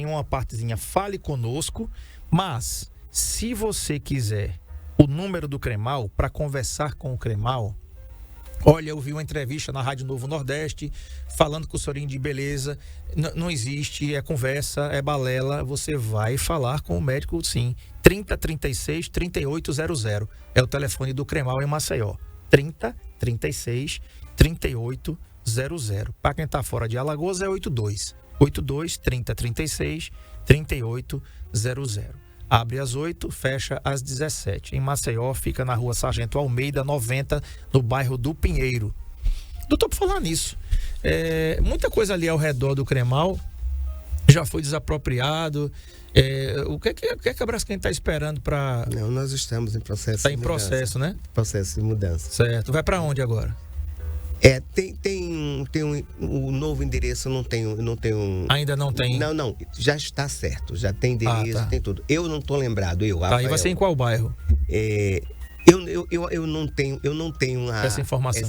uma partezinha Fale Conosco, mas se você quiser o número do CREMAL para conversar com o CREMAL, olha, eu vi uma entrevista na Rádio Novo Nordeste falando com o senhorinho de beleza, não existe, é conversa, é balela, você vai falar com o médico sim, 3036-3800, é o telefone do CREMAL em Maceió. 30 36 38 00. Para quem está fora de Alagoas é 82 30 36 38 00. Abre às 8, fecha às 17. Em Maceió, fica na rua Sargento Almeida, 90, no bairro do Pinheiro. Doutor, por falar nisso, muita coisa ali ao redor do Cremal já foi desapropriado. O que é que a Braskem está esperando para... Não, nós estamos em processo Está de em mudança. processo, né? Processo de mudança. Certo. Vai para onde agora? Tem um novo endereço, não tenho. Ainda não tem? Não, já está certo, já tem endereço, tá. Tem tudo. Eu não estou lembrado, Tá, e vai ser em qual bairro? Eu não tenho Essa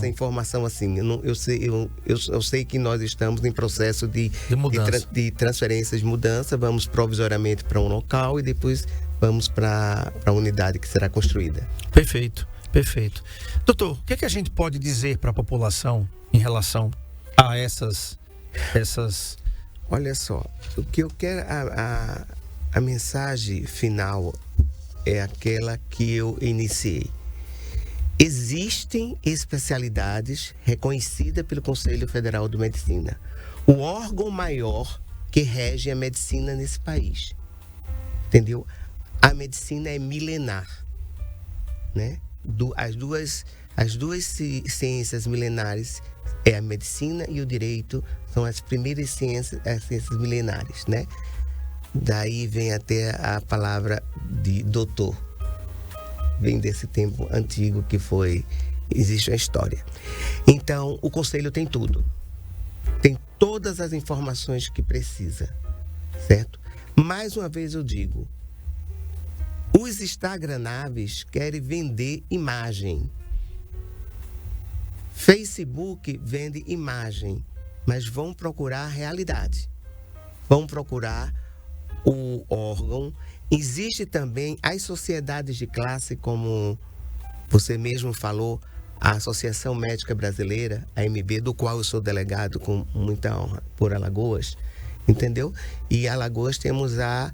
informação assim. Eu sei que nós estamos em processo de mudança. de transferências de mudança. Vamos provisoriamente para um local e depois vamos para a unidade que será construída. Perfeito. Doutor, o que é que a gente pode dizer para a população em relação a essas... Olha só, o que eu quero, a mensagem final é aquela que eu iniciei. Existem especialidades reconhecidas pelo Conselho Federal de Medicina, o órgão maior que rege a medicina nesse país. Entendeu? A medicina é milenar, né? As duas ciências milenares é a medicina e o direito, são as primeiras ciências milenares, né? Daí vem até a palavra de doutor, vem desse tempo antigo que existe a história. Então, o conselho tem tudo, tem todas as informações que precisa, certo? Mais uma vez eu digo, os instagramáveis querem vender imagem. Facebook vende imagem, mas vão procurar a realidade. Vão procurar o órgão. Existe também as sociedades de classe, como você mesmo falou, a Associação Médica Brasileira, a AMB, do qual eu sou delegado com muita honra por Alagoas, entendeu? E em Alagoas temos a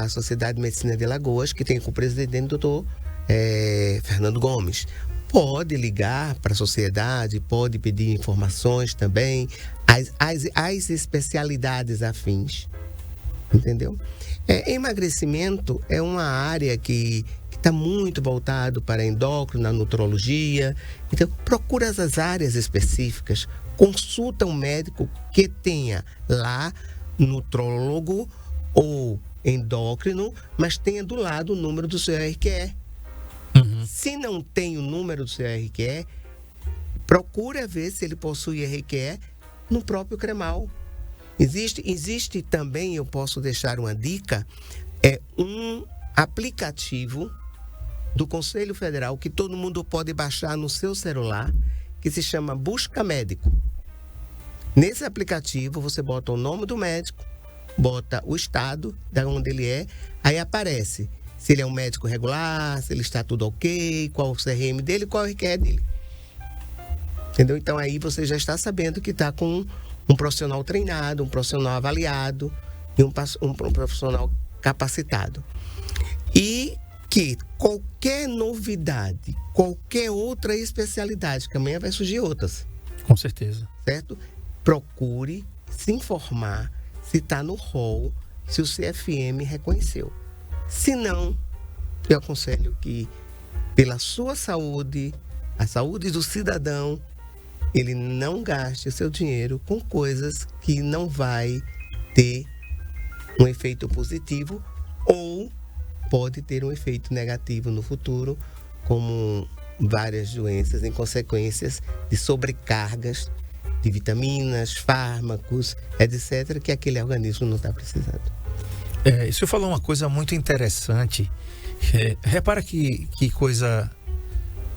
Sociedade de Medicina de Alagoas, que tem como presidente o doutor Fernando Gomes. Pode ligar para a sociedade, pode pedir informações também, as especialidades afins, entendeu? Emagrecimento é uma área que está muito voltado para endócrino, na nutrologia. Então, procura as áreas específicas, consulta um médico que tenha lá nutrólogo ou endócrino, mas tenha do lado o número do seu RQE. Se não tem o número do seu RQE, procura ver se ele possui RQE no próprio Cremal. Existe também, eu posso deixar uma dica, um aplicativo do Conselho Federal que todo mundo pode baixar no seu celular, que se chama Busca Médico. Nesse aplicativo você bota o nome do médico, bota o estado de onde ele é, aí aparece se ele é um médico regular, se ele está tudo ok, qual o CRM dele, qual o RQE dele. Entendeu? Então aí você já está sabendo que está com um profissional treinado, um profissional avaliado e um profissional capacitado. E que qualquer novidade, qualquer outra especialidade, que amanhã vai surgir outras. Com certeza. Certo? Procure se informar se está no rol, se o CFM reconheceu. Se não, eu aconselho que, pela sua saúde, a saúde do cidadão, ele não gaste o seu dinheiro com coisas que não vai ter um efeito positivo ou pode ter um efeito negativo no futuro, como várias doenças em consequências de sobrecargas de vitaminas, fármacos, etc., que aquele organismo não está precisando. O senhor falou uma coisa muito interessante. Repara que coisa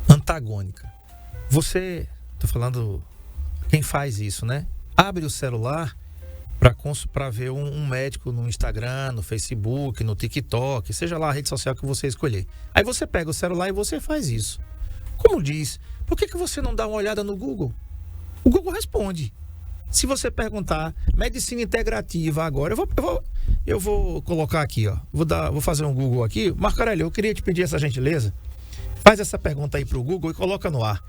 antagônica. Você, estou falando, quem faz isso, né? Abre o celular para ver um médico no Instagram, no Facebook, no TikTok, seja lá a rede social que você escolher. Aí você pega o celular e você faz isso. Como diz, por que você não dá uma olhada no Google? O Google responde. Se você perguntar medicina integrativa agora, eu vou colocar aqui, ó. Vou fazer um Google aqui. Marco Aurélio, eu queria te pedir essa gentileza. Faz essa pergunta aí pro Google e coloca no ar.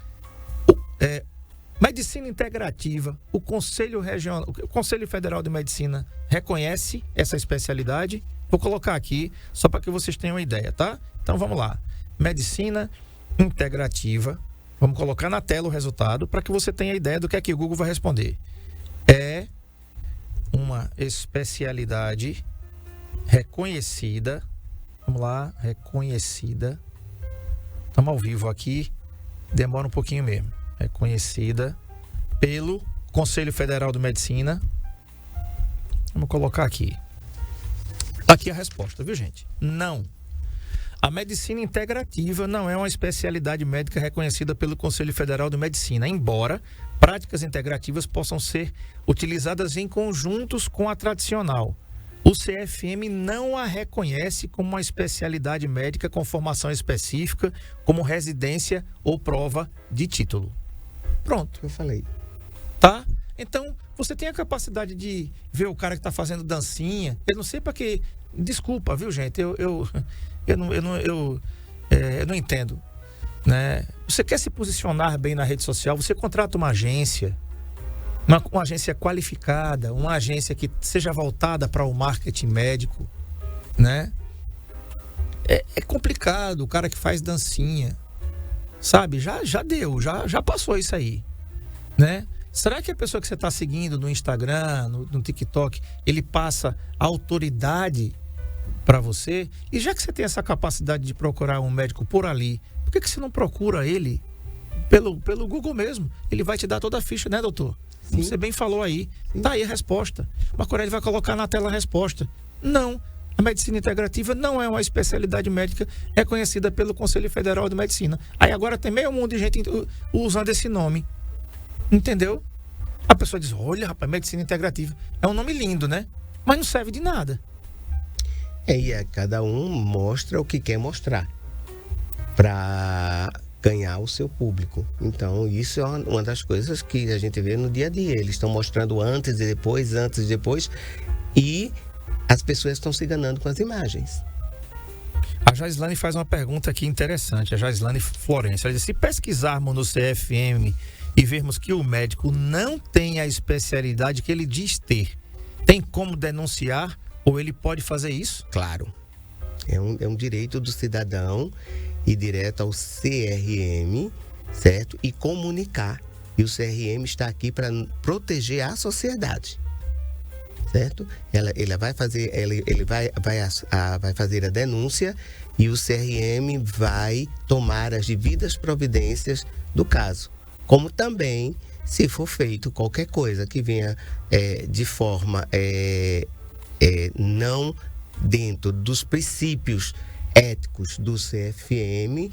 Medicina integrativa, o Conselho Federal de Medicina reconhece essa especialidade. Vou colocar aqui, só para que vocês tenham uma ideia, tá? Então vamos lá. Medicina integrativa. Vamos colocar na tela o resultado para que você tenha ideia do que é que o Google vai responder. É uma especialidade reconhecida. Vamos lá, reconhecida. Estamos ao vivo aqui. Demora um pouquinho mesmo. Reconhecida pelo Conselho Federal de Medicina. Vamos colocar aqui. Aqui a resposta, viu, gente? Não. A medicina integrativa não é uma especialidade médica reconhecida pelo Conselho Federal de Medicina, embora práticas integrativas possam ser utilizadas em conjuntos com a tradicional. O CFM não a reconhece como uma especialidade médica com formação específica, como residência ou prova de título. Pronto. Eu falei. Tá? Então, você tem a capacidade de ver o cara que está fazendo dancinha. Eu não sei para que... Desculpa, viu, gente? Eu não entendo. Né? Você quer se posicionar bem na rede social, você contrata uma agência. Uma agência qualificada, uma agência que seja voltada para o marketing médico, né? É complicado, o cara que faz dancinha, sabe? Já deu, já passou isso aí, né? Será que a pessoa que você está seguindo no Instagram, no TikTok, ele passa autoridade para você? E já que você tem essa capacidade de procurar um médico por ali, por que você não procura ele pelo Google mesmo? Ele vai te dar toda a ficha, né, doutor? Sim. Você bem falou aí. Sim. Tá aí a resposta. Mas agora ele vai colocar na tela a resposta. Não. A medicina integrativa não é uma especialidade médica reconhecida pelo Conselho Federal de Medicina. Aí agora tem meio mundo de gente usando esse nome. Entendeu? A pessoa diz, olha, rapaz, medicina integrativa. É um nome lindo, né? Mas não serve de nada. Cada um mostra o que quer mostrar para ganhar o seu público. Então, isso é uma das coisas que a gente vê no dia a dia. Eles estão mostrando antes e depois, e as pessoas estão se enganando com as imagens. A Jaislane faz uma pergunta aqui interessante, a Jaislane Florencio. Ela diz, se pesquisarmos no CFM e vermos que o médico não tem a especialidade que ele diz ter, tem como denunciar ou ele pode fazer isso? Claro. É um direito do cidadão ir direto ao CRM, certo? E comunicar. E o CRM está aqui para proteger a sociedade, certo? Ele vai fazer a denúncia e o CRM vai tomar as devidas providências do caso. Como também, se for feito qualquer coisa que venha de forma não dentro dos princípios éticos do CFM,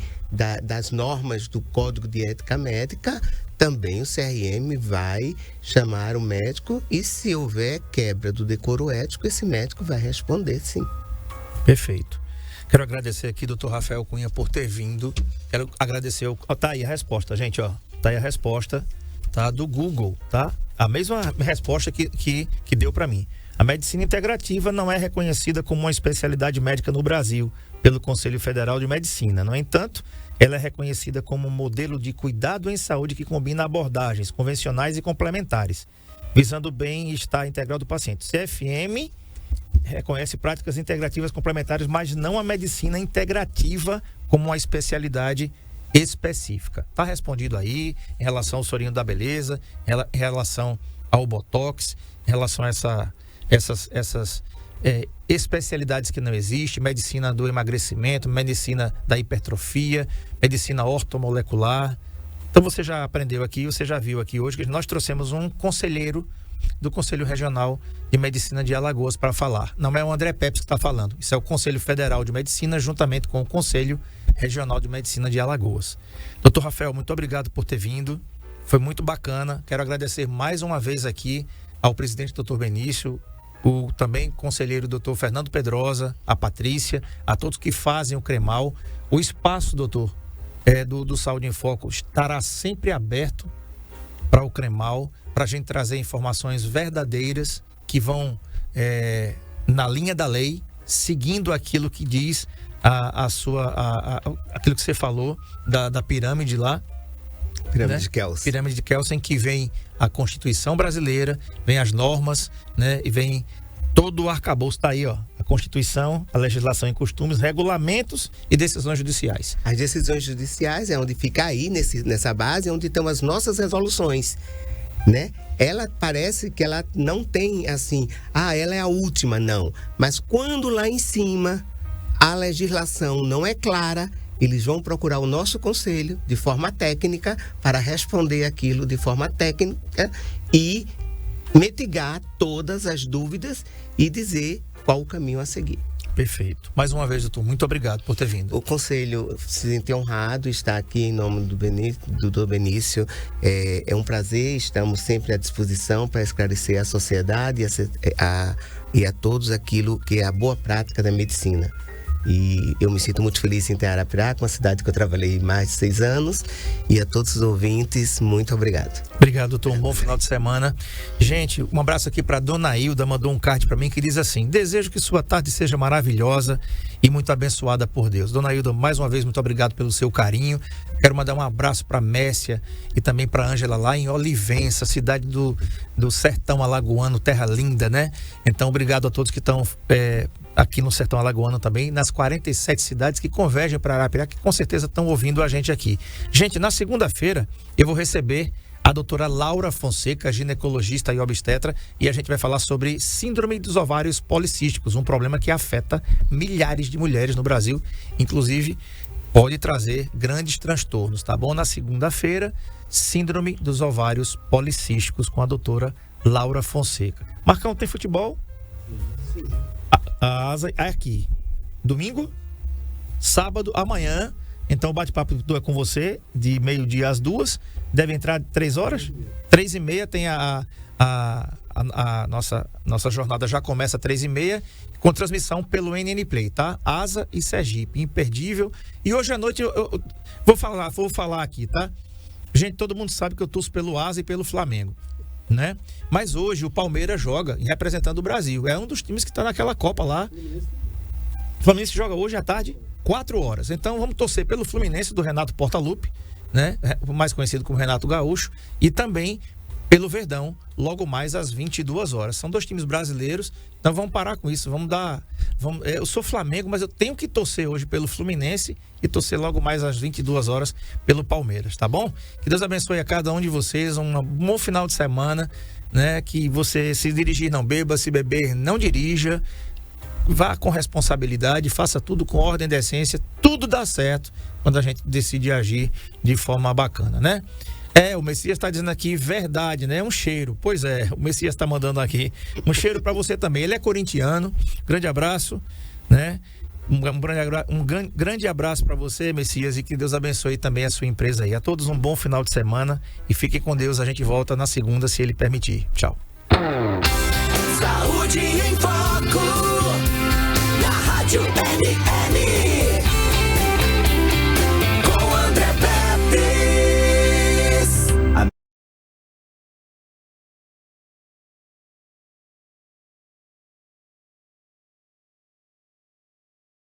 das normas do Código de Ética Médica, também o CRM vai chamar o médico e, se houver quebra do decoro ético, esse médico vai responder, sim. Perfeito. Quero agradecer aqui, doutor Rafael Cunha, por ter vindo. Quero agradecer... Tá aí a resposta, gente, ó. Tá aí a resposta, tá? Do Google, tá? A mesma resposta que deu para mim. A medicina integrativa não é reconhecida como uma especialidade médica no Brasil pelo Conselho Federal de Medicina. No entanto, ela é reconhecida como um modelo de cuidado em saúde que combina abordagens convencionais e complementares, visando o bem-estar integral do paciente. CFM reconhece práticas integrativas complementares, mas não a medicina integrativa como uma especialidade específica. Está respondido aí em relação ao sorinho da beleza, em relação ao botox, em relação a essas especialidades que não existem, medicina do emagrecimento, medicina da hipertrofia, medicina ortomolecular. Então você já aprendeu aqui, você já viu aqui hoje que nós trouxemos um conselheiro do Conselho Regional de Medicina de Alagoas para falar. Não é o André Pepes que está falando, isso é o Conselho Federal de Medicina juntamente com o Conselho Regional de Medicina de Alagoas. Doutor Rafael, muito obrigado por ter vindo, foi muito bacana. Quero agradecer mais uma vez aqui ao presidente doutor Benício, o também conselheiro doutor Fernando Pedrosa, a Patrícia, a todos que fazem o CREMAL. O espaço, doutor, do Saúde em Foco estará sempre aberto para o CREMAL, para a gente trazer informações verdadeiras que vão na linha da lei, seguindo aquilo que diz aquilo que você falou da pirâmide lá. Pirâmide de Kelsen. Pirâmide de Kelsen, que vem a Constituição brasileira, vem as normas, né? E vem todo o arcabouço, tá aí, ó. A Constituição, a legislação e costumes, regulamentos e decisões judiciais. As decisões judiciais é onde fica aí, nessa base, onde estão as nossas resoluções, né? Ela parece que ela não tem assim, ela é a última, não. Mas quando lá em cima a legislação não é clara, eles vão procurar o nosso conselho de forma técnica para responder aquilo de forma técnica e mitigar todas as dúvidas e dizer qual o caminho a seguir. Perfeito. Mais uma vez, doutor, muito obrigado por ter vindo. O conselho se sente honrado estar aqui em nome do doutor Benício. É um prazer, estamos sempre à disposição para esclarecer à sociedade e a todos aquilo que é a boa prática da medicina. E eu me sinto muito feliz em ter Arapiraca, uma cidade que eu trabalhei mais de 6 anos. E a todos os ouvintes, muito obrigado. Obrigado, doutor. Um bom final de semana. Gente, um abraço aqui para Dona Hilda, mandou um card para mim que diz assim: desejo que sua tarde seja maravilhosa e muito abençoada por Deus. Dona Hilda, mais uma vez, muito obrigado pelo seu carinho. Quero mandar um abraço para Messia e também para Ângela lá em Olivença, cidade do sertão alagoano, terra linda, né? Então, obrigado a todos que estão aqui no sertão alagoano também, nas 47 cidades que convergem para Arapiraca, que com certeza estão ouvindo a gente aqui. Gente, na segunda-feira eu vou receber a doutora Laura Fonseca, ginecologista e obstetra, e a gente vai falar sobre síndrome dos ovários policísticos, um problema que afeta milhares de mulheres no Brasil, inclusive pode trazer grandes transtornos, tá bom? Na segunda-feira, síndrome dos ovários policísticos com a doutora Laura Fonseca. Marcão, tem futebol? Sim. A asa é aqui. Domingo, sábado, amanhã. Então o bate-papo é com você, de meio-dia às 2. Deve entrar 3 horas? 3h30 tem a nossa jornada já começa às 3h30, com transmissão pelo NN Play, tá? Asa e Sergipe, imperdível. E hoje à noite eu vou falar aqui, tá? Gente, todo mundo sabe que eu torço pelo Asa e pelo Flamengo, né? Mas hoje o Palmeiras joga representando o Brasil. É um dos times que está naquela Copa lá. O Fluminense joga hoje à tarde, 4 horas. Então vamos torcer pelo Fluminense do Renato Portaluppi, né? Mais conhecido como Renato Gaúcho, e também pelo Verdão, logo mais às 22 horas. São 2 times brasileiros, então vamos parar com isso. Eu sou Flamengo, mas eu tenho que torcer hoje pelo Fluminense e torcer logo mais às 22 horas pelo Palmeiras, tá bom? Que Deus abençoe a cada um de vocês, um bom final de semana, né? Que você, se dirigir, não beba, se beber, não dirija. Vá com responsabilidade, faça tudo com ordem e decência, tudo dá certo quando a gente decide agir de forma bacana, né? O Messias está dizendo aqui, verdade, né? Um cheiro. Pois é, o Messias está mandando aqui um cheiro para você também. Ele é corintiano. Grande abraço, né? Um grande abraço para você, Messias, e que Deus abençoe também a sua empresa aí. A todos um bom final de semana e fiquem com Deus. A gente volta na segunda, se Ele permitir. Tchau.